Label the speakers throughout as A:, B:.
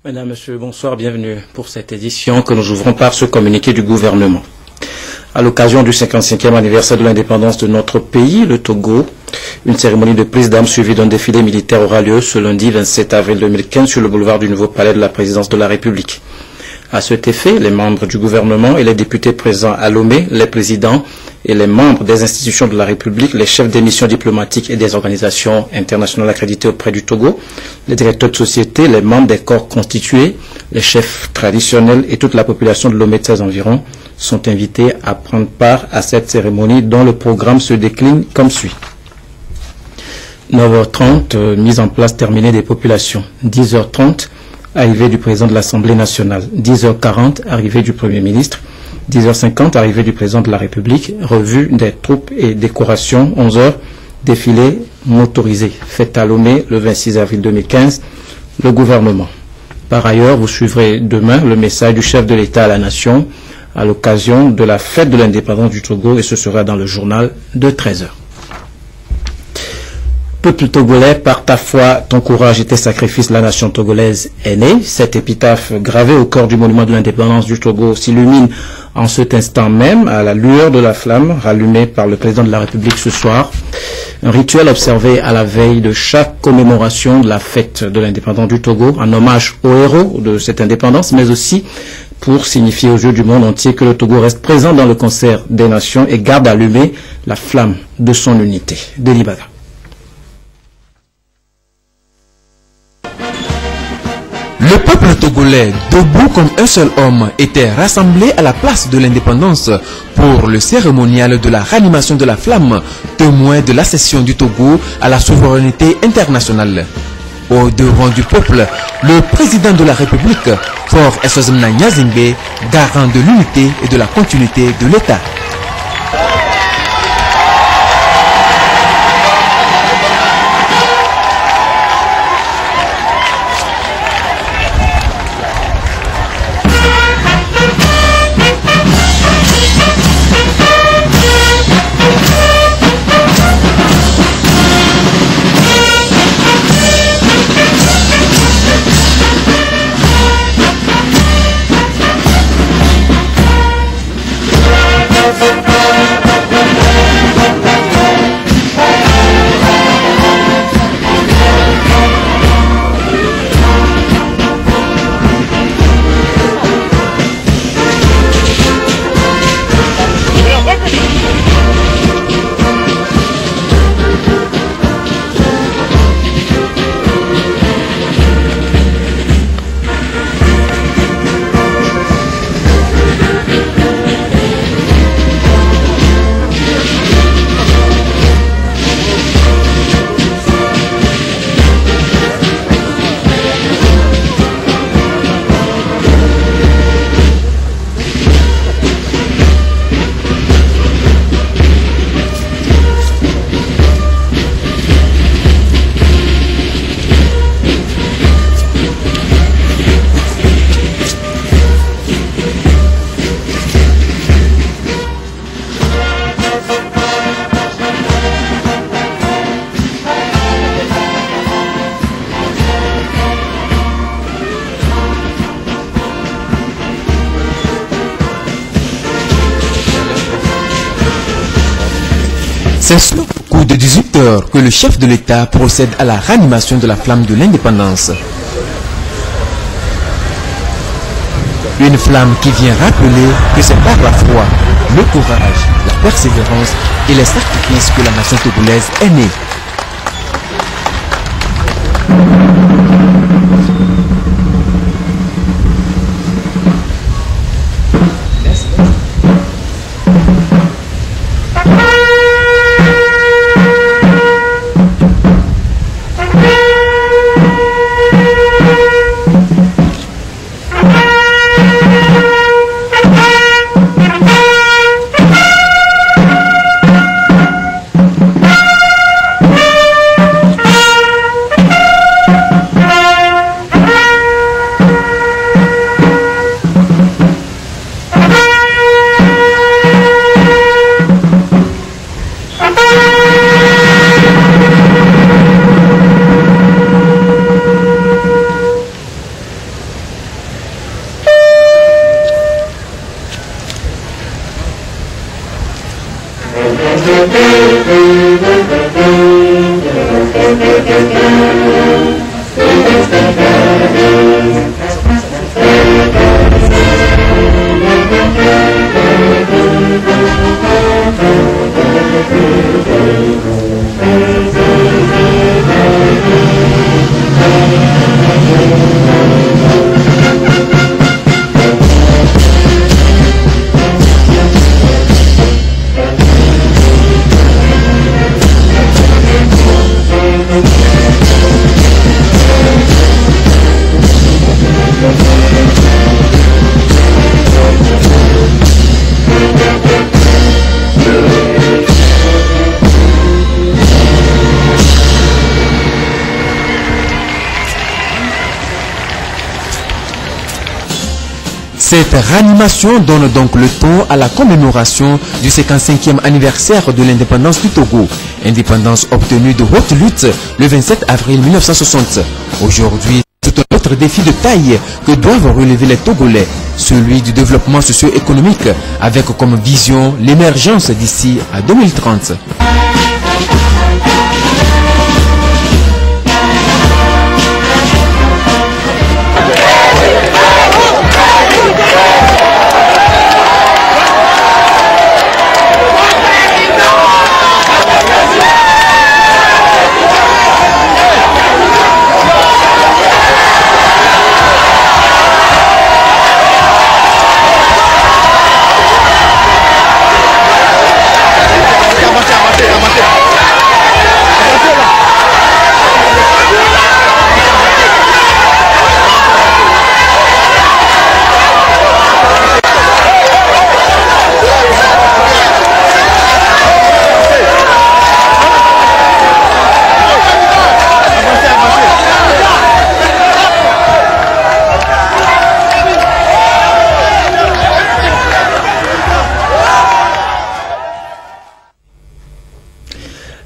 A: Mesdames, Messieurs, bonsoir, bienvenue pour cette édition que nous ouvrons par ce communiqué du gouvernement. À l'occasion du 55e anniversaire de l'indépendance de notre pays, le Togo, une cérémonie de prise d'armes suivie d'un défilé militaire aura lieu ce lundi 27 avril 2015 sur le boulevard du Nouveau Palais de la Présidence de la République. À cet effet, les membres du gouvernement et les députés présents à Lomé, les présidents et les membres des institutions de la République, les chefs des missions diplomatiques et des organisations internationales accréditées auprès du Togo, les directeurs de société, les membres des corps constitués, les chefs traditionnels et toute la population de Lomé de ses environs sont invités à prendre part à cette cérémonie dont le programme se décline comme suit. 9h30, mise en place terminée des populations. 10h30, arrivée du président de l'Assemblée nationale. 10h40, arrivée du Premier ministre. 10h50, arrivée du président de la République. Revue des troupes et décorations. 11h, défilé motorisé. Fête à Lomé le 26 avril 2015. Le gouvernement. Par ailleurs, vous suivrez demain le message du chef de l'État à la nation à l'occasion de la fête de l'indépendance du Togo et ce sera dans le journal de 13h. Peuple togolais, par ta foi, ton courage et tes sacrifices, la nation togolaise est née. Cette épitaphe gravée au cœur du monument de l'indépendance du Togo s'illumine en cet instant même à la lueur de la flamme rallumée par le président de la République ce soir. Un rituel observé à la veille de chaque commémoration de la fête de l'indépendance du Togo, en hommage aux héros de cette indépendance, mais aussi pour signifier aux yeux du monde entier que le Togo reste présent dans le concert des nations et garde allumée la flamme de son unité. Delibaga.
B: Le peuple togolais, debout comme un seul homme, était rassemblé à la place de l'indépendance pour le cérémonial de la ranimation de la flamme, témoin de l'accession du Togo à la souveraineté internationale. Au devant du peuple, le président de la République, Faure Essozimna Nyazingbe, garant de l'unité et de la continuité de l'État. C'est sur le coup de 18 heures que le chef de l'État procède à la ranimation de la flamme de l'indépendance. Une flamme qui vient rappeler que c'est par la foi, le courage, la persévérance et les sacrifices que la nation togolaise est née. Cette réanimation donne donc le ton à la commémoration du 55e anniversaire de l'indépendance du Togo. Indépendance obtenue de haute lutte le 27 avril 1960. Aujourd'hui, c'est un autre défi de taille que doivent relever les Togolais, celui du développement socio-économique, avec comme vision l'émergence d'ici à 2030.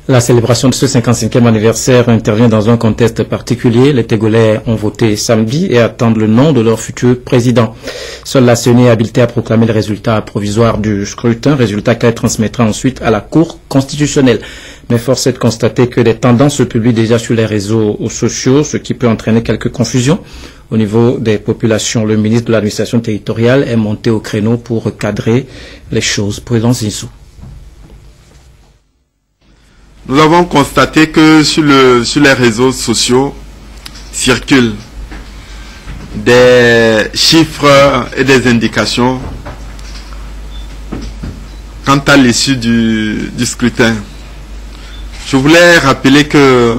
A: La célébration de ce 55e anniversaire intervient dans un contexte particulier. Les Togolais ont voté samedi et attendent le nom de leur futur président. Seule la CENI est habilitée à proclamer le résultat provisoire du scrutin, résultat qu'elle transmettra ensuite à la Cour constitutionnelle. Mais force est de constater que des tendances se publient déjà sur les réseaux sociaux, ce qui peut entraîner quelques confusions. Au niveau des populations, le ministre de l'administration territoriale est monté au créneau pour cadrer les choses. Président Zizou.
C: Nous avons constaté que sur les réseaux sociaux circulent des chiffres et des indications quant à l'issue du scrutin. Je voulais rappeler que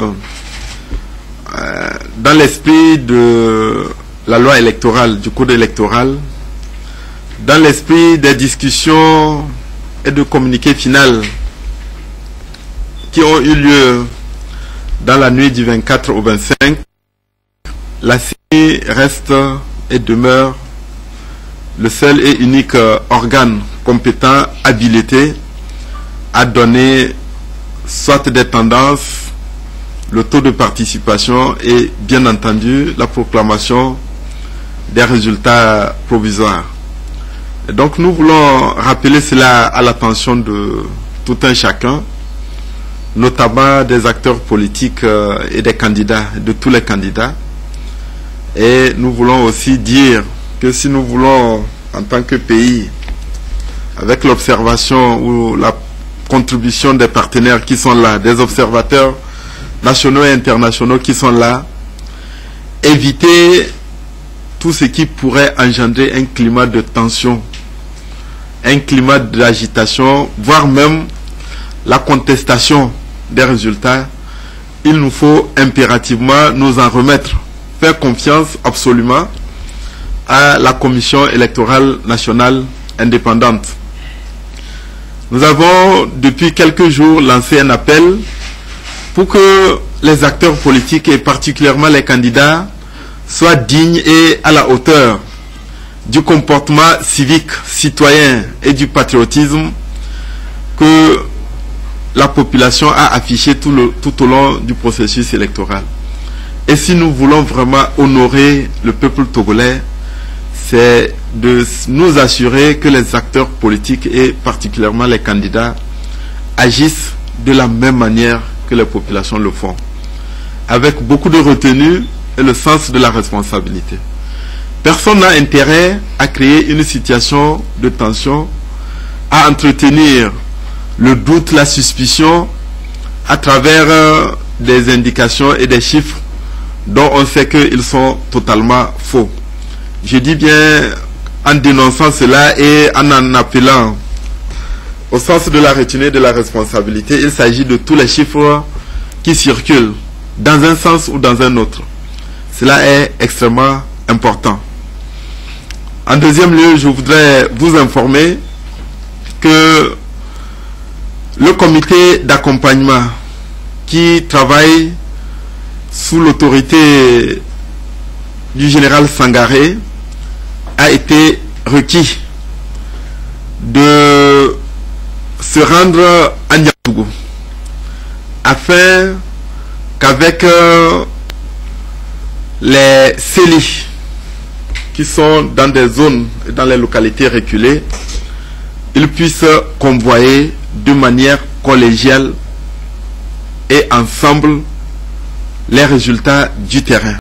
C: dans l'esprit de la loi électorale, du code électoral, dans l'esprit des discussions et de communiqué final qui ont eu lieu dans la nuit du 24 au 25, la CENI reste et demeure le seul et unique organe compétent, habilité à donner soit des tendances, le taux de participation et bien entendu la proclamation des résultats provisoires. Et donc nous voulons rappeler cela à l'attention de tout un chacun, notamment des acteurs politiques et des candidats, de tous les candidats. Et nous voulons aussi dire que si nous voulons, en tant que pays, avec l'observation ou la contribution des partenaires qui sont là, des observateurs nationaux et internationaux qui sont là, éviter tout ce qui pourrait engendrer un climat de tension, un climat d'agitation, voire même la contestation des résultats, il nous faut impérativement nous en remettre, faire confiance absolument à la Commission électorale nationale indépendante. Nous avons depuis quelques jours lancé un appel pour que les acteurs politiques et particulièrement les candidats soient dignes et à la hauteur du comportement civique, citoyen et du patriotisme que la population a affiché tout au long du processus électoral. Et si nous voulons vraiment honorer le peuple togolais, c'est de nous assurer que les acteurs politiques et particulièrement les candidats agissent de la même manière que les populations le font. avec beaucoup de retenue et le sens de la responsabilité. Personne n'a intérêt à créer une situation de tension, à entretenir le doute, la suspicion à travers des indications et des chiffres dont on sait qu'ils sont totalement faux. Je dis bien en dénonçant cela et en appelant au sens de la retenue et de la responsabilité. Il s'agit de tous les chiffres qui circulent dans un sens ou dans un autre. Cela est extrêmement important. En deuxième lieu, je voudrais vous informer que le comité d'accompagnement qui travaille sous l'autorité du général Sangaré a été requis de se rendre à Niamtougou afin qu'avec les CELI qui sont dans des zones et dans les localités reculées, ils puissent convoyer de manière collégiale et ensemble les résultats du terrain.